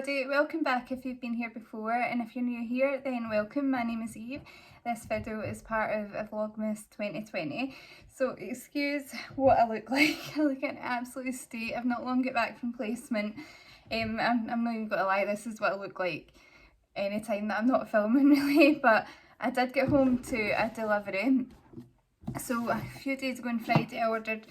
everybody, welcome back if you've been here before, and if you're new here then welcome. My name is Eve. This video is part of Vlogmas 2020, so excuse what I look like. I look in an absolute state. I've not long got back from placement. I'm not even gonna lie, this is what I look like anytime that I'm not filming really, but I did get home to a delivery. So a few days ago on Friday I ordered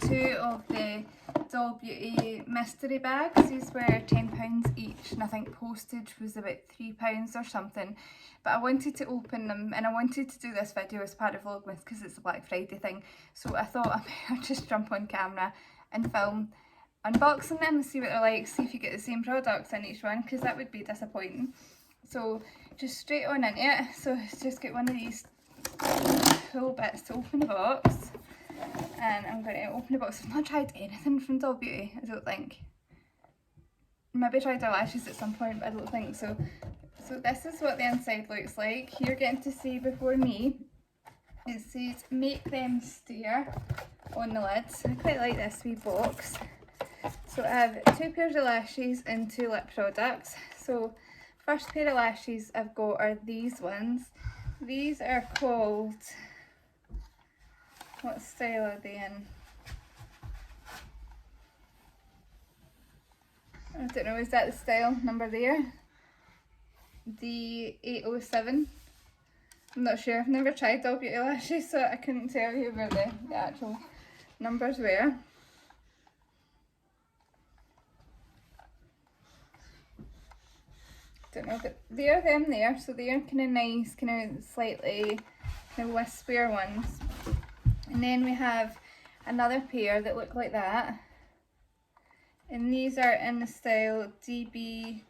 2 of the Doll Beauty mystery bags. These were £10 each, and I think postage was about £3 or something. But I wanted to open them, and I wanted to do this video as part of Vlogmas because it's a Black Friday thing. So I thought I might just jump on camera and film unboxing them and see what they're like, see if you get the same products in each one, because that would be disappointing. So just straight on into it. So let's just get one of these cool bits to open the box. And I'm going to open the box. I've not tried anything from Doll Beauty, I don't think. Maybe tried eyelashes at some point, but I don't think so. So this is what the inside looks like. You're getting to see before me. It says make them stare on the lids. I quite like this wee box. So I have 2 pairs of lashes and 2 lip products. So first pair of lashes I've got are these ones. These are called, what style are they in? I don't know, is that the style number there? The 807. I'm not sure, I've never tried Doll Beauty lashes, so I couldn't tell you where the actual numbers were. Don't know, but they are them there, so they are kind of nice, kind of slightly kind of wispier ones. And then we have another pair that look like that, and these are in the style DB06.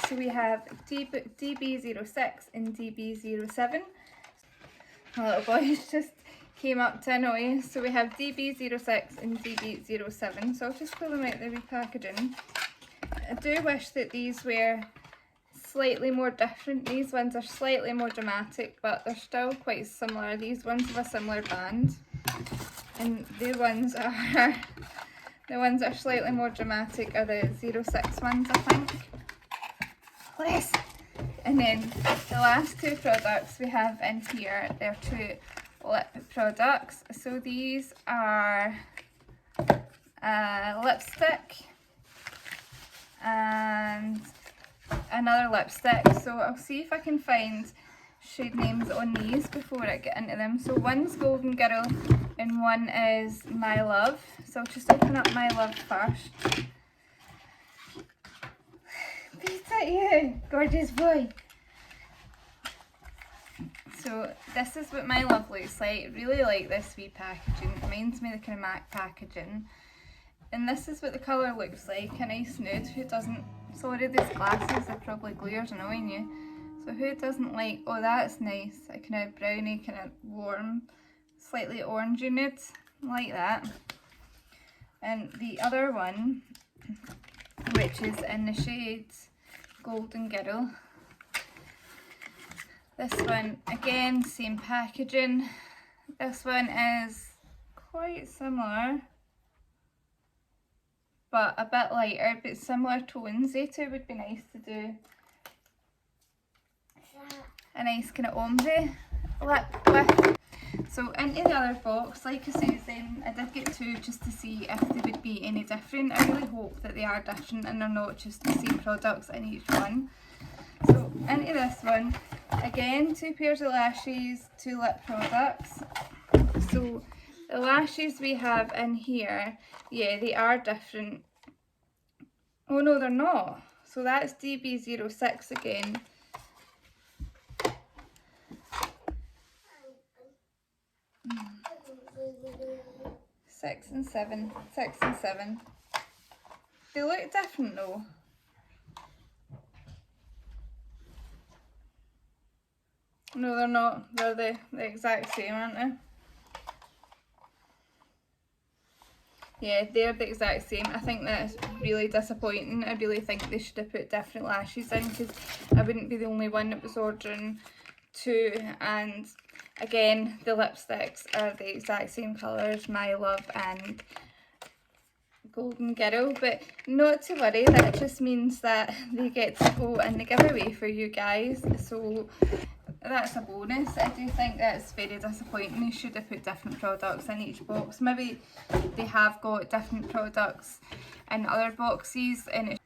So we have DB06 and DB07. My little boys just came up to annoy us. So we have DB06 and DB07. So I'll just pull them out of the repackaging. I do wish that these were slightly more different. These ones are slightly more dramatic, but they're still quite similar. These ones have a similar band, and the ones that are slightly more dramatic are the 06 ones, I think. Please. And then the last 2 products we have in here, they're 2 lip products. So these are a lipstick and another lipstick. So I'll see if I can find shade names on these before I get into them. So one's Golden Girl and one is My Love. So I'll just open up My Love first. Beat it, you gorgeous boy. So this is what My Love looks like. I really like this wee packaging. It reminds me of the kind of MAC packaging. And this is what the colour looks like, a nice nude. Who doesn't, sorry these glasses are probably glares annoying you. So who doesn't like, oh that's nice, a kind of browny, kind of warm, slightly orangey nude, like that. And the other one, which is in the shade Golden Girl. This one, again, same packaging. This one is quite similar, but a bit lighter, but similar tones. They two would be nice to do a nice kind of ombre lip with. So into the other box, like I said, I did get 2 just to see if they would be any different. I really hope that they are different and they're not just the same products in each one. So into this one, again, 2 pairs of lashes, 2 lip products. So the lashes we have in here, yeah, they are different. Oh no, they're not. So that's DB06 again. 6 and 7. 6 and 7. They look different though. No, they're not. They're the exact same, aren't they? Yeah, they're the exact same. I think that's really disappointing. I really think they should have put different lashes in, because I wouldn't be the only one that was ordering 2. And again, the lipsticks are the exact same colours, My Love and golden girl, but not to worry, that just means that they get to go in the giveaway for you guys, so that's a bonus. I do think that's very disappointing. They should have put different products in each box. Maybe they have got different products in other boxes, and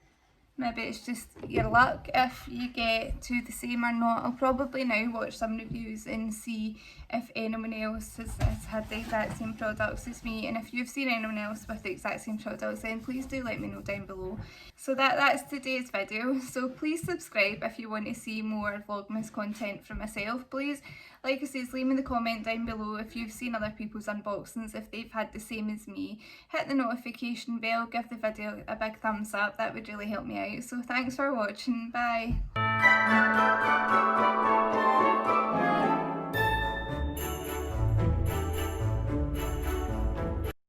maybe it's just your luck if you get to the same or not. I'll probably now watch some reviews and see if anyone else has had the exact same products as me, and if you've seen anyone else with the exact same products, then please do let me know down below. So that's today's video. So please subscribe if you want to see more Vlogmas content from myself. Please, like I said, leave me the comment down below if you've seen other people's unboxings, if they've had the same as me. Hit the notification bell, give the video a big thumbs up, that would really help me out. So thanks for watching, bye.